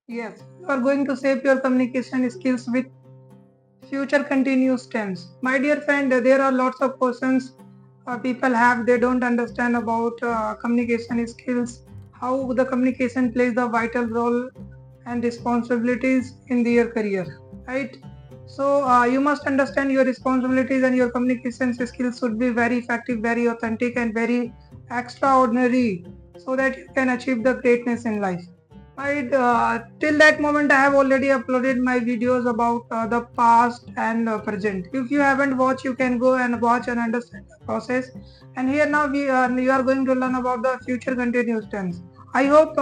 Yes, you are going to shape your communication skills with future continuous tense. My dear friend, there are lots of questions people have. They don't understand about communication skills, how the communication plays the vital role and responsibilities in their career, right? So you must understand your responsibilities, and your communication skills should be very effective, very authentic, and very extraordinary, so that you can achieve the greatness in life. Right, till that moment I have already uploaded my videos about the past and present. If you haven't watched, you can go and watch and understand the process. And here now you are going to learn about the future continuous tense. I hope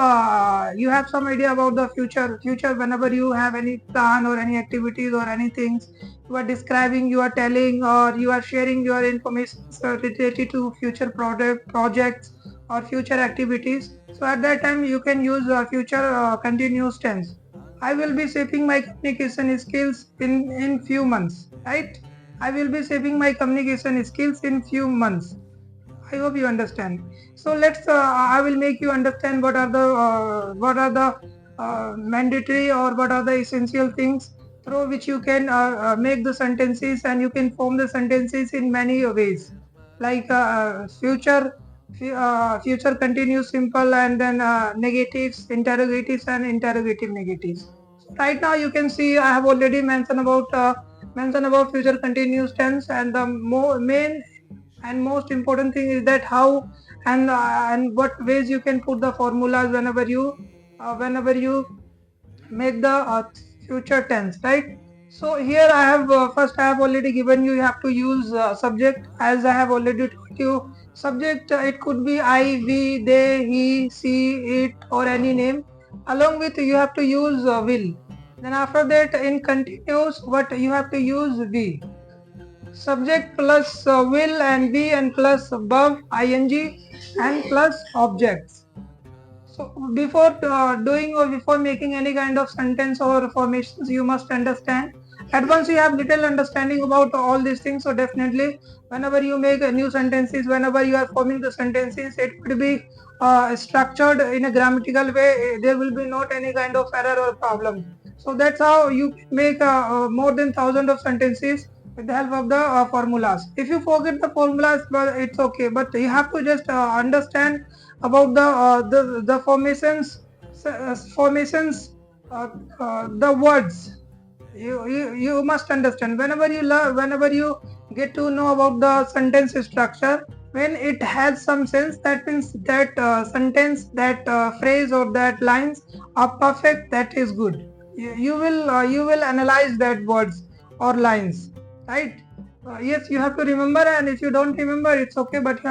you have some idea about the future. Future, whenever you have any plan or any activities or any things you are describing, you are telling, or you are sharing your information related to future product projects or future activities. So at that time you can use future continuous tense. I will be shaping my communication skills in few months, right? I will be shaping my communication skills in few months. I hope you understand. So let's. I will make you understand what are the mandatory or what are the essential things through which you can make the sentences, and you can form the sentences in many ways, like future continuous simple, and then negatives, interrogatives, and interrogative negatives. So right now you can see I have already mentioned about future continuous tense, and the main and most important thing is that how and what ways you can put the formulas whenever you make the future tense, right? So here I have first I have already given you have to use subject, as I have already told you. Subject, it could be I, we, they, he, she, it, or any name. Along with you have to use will. Then after that, in continuous, what you have to use we. Subject plus will and be, and plus verb ing, and plus objects. So before doing or before making any kind of sentence or formations, you must understand. At once you have little understanding about all these things, so definitely whenever you make a new sentences, whenever you are forming the sentences, it would be structured in a grammatical way. There will be not any kind of error or problem. So that's how you can make more than thousands of sentences with the help of the formulas. If you forget the formulas, well, it's okay, but you have to just understand about the formations, uh, the words. You must understand whenever you learn, whenever you get to know about the sentence structure, when it has some sense, that means that sentence, that phrase, or that lines are perfect, that is good. You will analyze that words or lines, right? Yes, you have to remember, and if you don't remember, it's okay. But you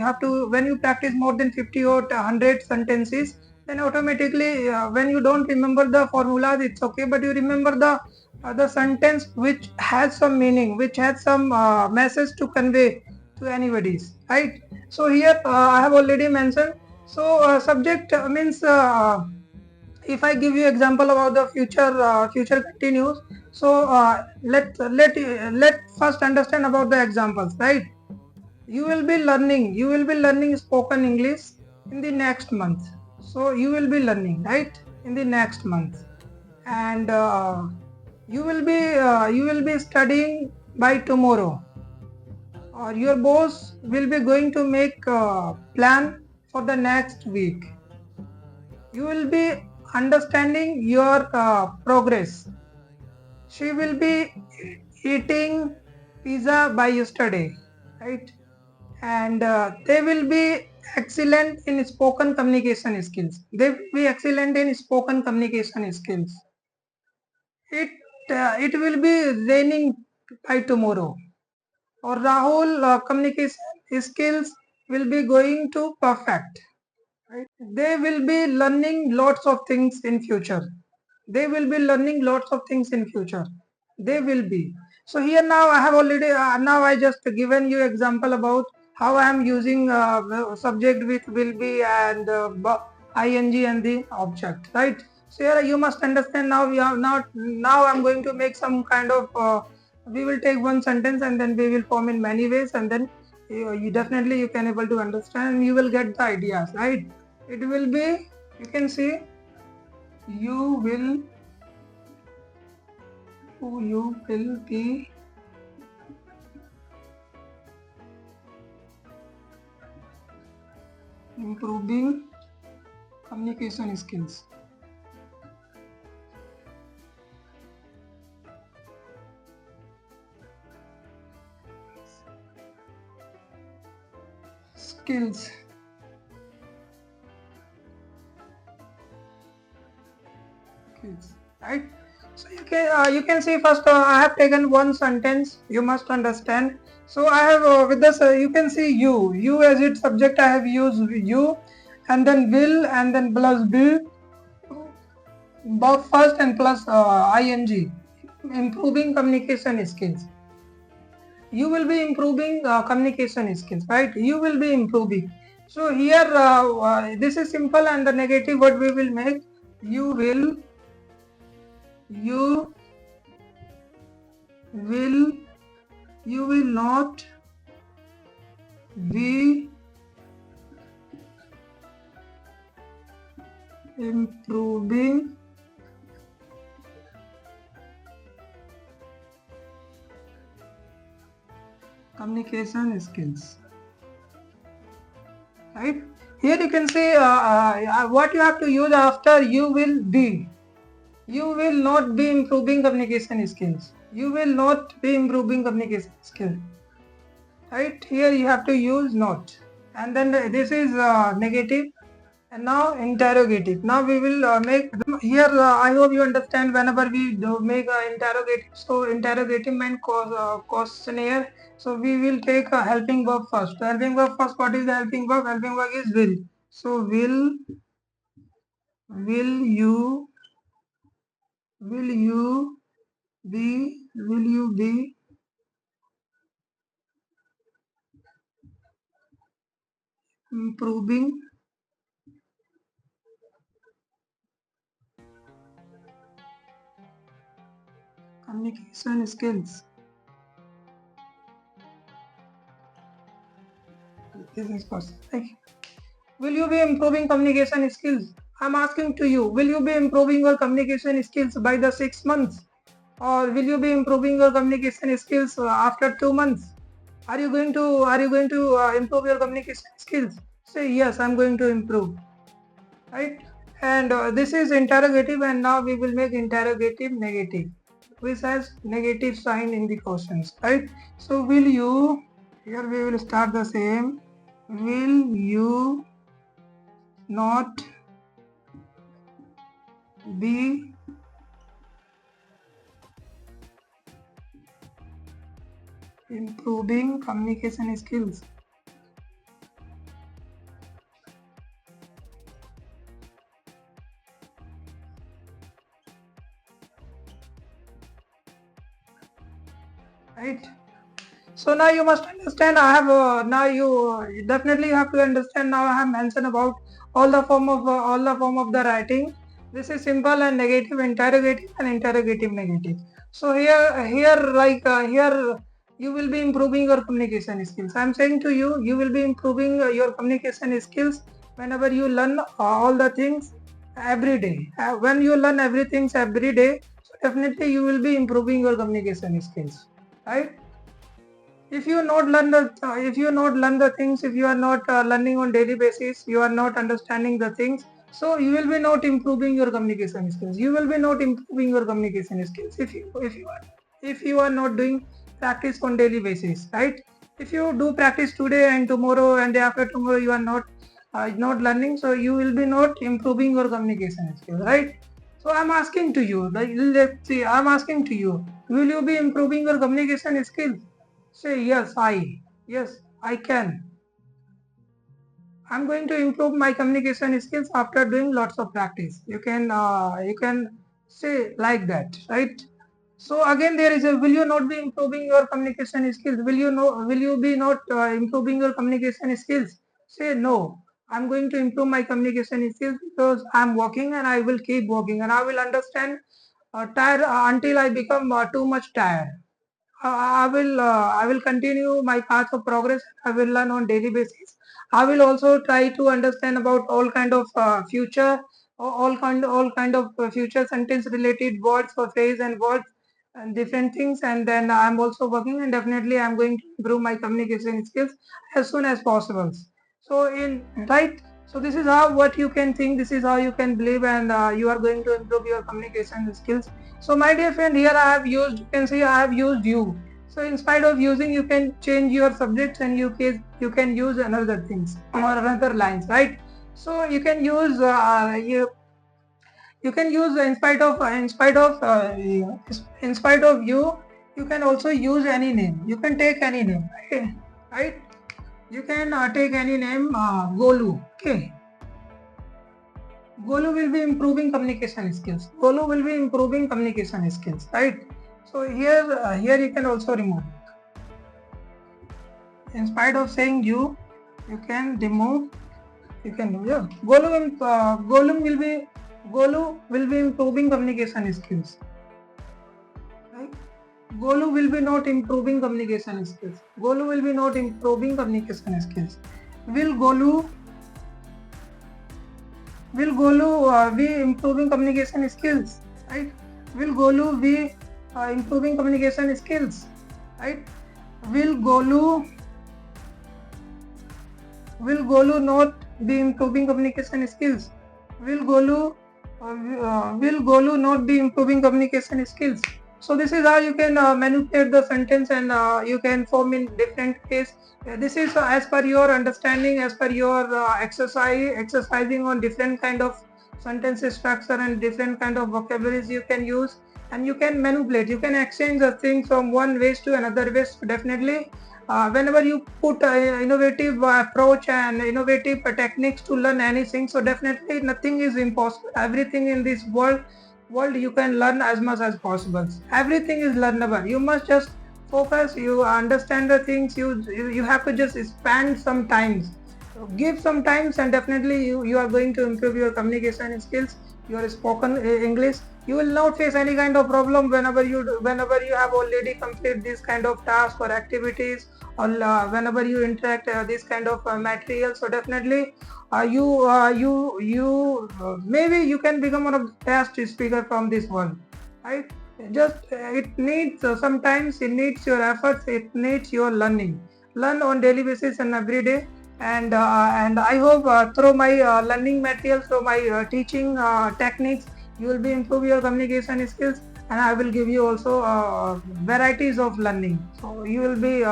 have to when you practice more than 50 or 100 sentences, then automatically when you don't remember the formulas, it's okay. But you remember the sentence which has some meaning, which has some message to convey to anybody's, right? So here I have already mentioned. So subject means. If I give you example about the future continuous, so let first understand about the examples, right? You will be learning spoken English in the next month. So you will be learning, right, in the next month, and you will be studying by tomorrow, or your boss will be going to make a plan for the next week. You will be understanding your progress. She will be eating pizza by yesterday, right? And they will be excellent in spoken communication skills. They will be excellent in spoken communication skills. It will be raining by tomorrow. Or Rahul communication skills will be going to perfect. Right? They will be learning lots of things in future. They will be learning lots of things in future. They will be. So here now I have already now I just given you example about how I am using subject with will be and ing and the object, right? So here you must understand now. We are now I'm going to make some kind of we will take one sentence, and then we will form in many ways, and then you definitely you can able to understand, and you will get the ideas, right? It will be, you can see, you will be improving communication skills. Skills. Right. So you can see first I have taken one sentence. You must understand. So I have with this you can see you as its subject. I have used you, and then will, and then plus will, verb first and plus ing. Improving communication skills. You will be improving communication skills, right? You will be improving. So here this is simple, and the negative what we will make, you will not be improving communication skills, right? Here you can say what you have to use after you will be. You will not be improving communication skills. You will not be improving communication skills. Right? Here you have to use not. And then this is negative. And now interrogative. Now we will make here. I hope you understand. Whenever we do make interrogative, so interrogative means questionnaire. So we will take a helping verb first. Helping verb first. What is the helping verb? Helping verb is will. So will you be improving communication skills? This is question. Like, will you be improving communication skills? I'm asking to you, will you be improving your communication skills by the 6 months? Or will you be improving your communication skills after 2 months? Are you going to improve your communication skills? Say yes, I'm going to improve. Right? And this is interrogative, and now we will make interrogative negative, which has negative sign in the questions. Right? So will you, here we will start the same. Will you not be improving communication skills? Right? So now you must understand. I have now you definitely have to understand. Now I have mentioned about all the form of the writing. This is simple and negative, interrogative and interrogative negative. So here you will be improving your communication skills. I am saying to you, you will be improving your communication skills whenever you learn all the things every day. When you learn everything every day, so definitely you will be improving your communication skills, right? If you not learn the things, if you are not learning on daily basis, you are not understanding the things, so you will be not improving your communication skills. You will be not improving your communication skills if you are not doing practice on daily basis, right? If you do practice today and tomorrow and day after tomorrow, you are not learning, so you will be not improving your communication skills, right? So I'm asking to you, let's see, I'm asking to you, will you be improving your communication skills? Say yes, I can. I'm going to improve my communication skills after doing lots of practice. You can say like that, right? So again, there is a, will you not be improving your communication skills? Will you be not improving your communication skills? Say no. I'm going to improve my communication skills because I'm working and I will keep working and I will understand tired until I become too much tired. I will continue my path of progress. I will learn on daily basis. I will also try to understand about all kind of future, all kind of future sentence related words for phrase and words and different things, and then I'm also working, and definitely I'm going to improve my communication skills as soon as possible. So in right, so this is how what you can think, this is how you can believe, and you are going to improve your communication skills. So my dear friend, here I have used, you can see I have used you. So in spite of using, you can change your subjects, and you can use another things or another lines, right? So you can use you can use in spite of you, you can also use any name, you can take any name, right? Right, you can take any name, Golu. Okay, Golu will be improving communication skills. Golu will be improving communication skills, right? So here you can also remove. In spite of saying you can remove. You can do, yeah. Golu will be improving communication skills. Right? Golu will be not improving communication skills. Golu will be not improving communication skills. Will Golu be improving communication skills? Right? Will Golu be improving communication skills? Right? Will Golu not be improving communication skills? Will Golu not be improving communication skills? So this is how you can manipulate the sentence, and you can form in different ways. This is as per your understanding, as per your exercising on different kind of sentence structure and different kind of vocabularies you can use, and you can manipulate. You can exchange the things from one ways to another ways. Definitely, whenever you put innovative approach and innovative techniques to learn anything, so definitely nothing is impossible. Everything in this world you can learn as much as possible. Everything is learnable. You must just focus, you understand the things, you have to just spend some times, give some times, and definitely you are going to improve your communication skills, your spoken English. You will not face any kind of problem whenever you have already completed this kind of tasks or activities, or whenever you interact this kind of material. So definitely maybe you can become one of the best speaker from this world, right? Just it needs sometimes it needs your efforts, it needs your learn on daily basis and every day. And I hope through my learning materials, through my teaching techniques, you will be improve your communication skills, and I will give you also varieties of learning. So you will be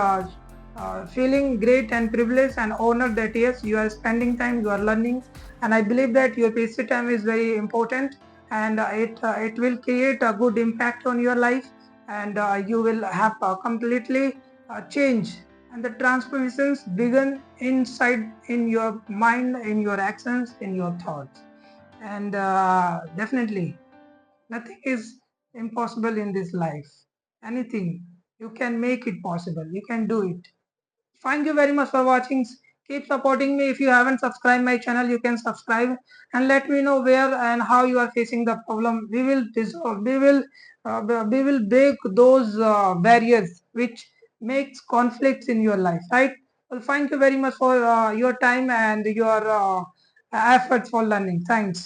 feeling great and privileged and honored that yes, you are spending time, you are learning, and I believe that your PC time is very important, and it will create a good impact on your life, and you will have completely change, and the transformations begin inside in your mind, in your actions, in your thoughts, and definitely nothing is impossible in this life. Anything you can make it possible, you can do it. Thank you very much for watching. Keep supporting me. If you haven't subscribed my channel, you can subscribe, and let me know where and how you are facing the problem. We will dissolve. We will break those barriers which makes conflicts in your life. Right. Well, thank you very much for your time and your efforts for learning. Thanks.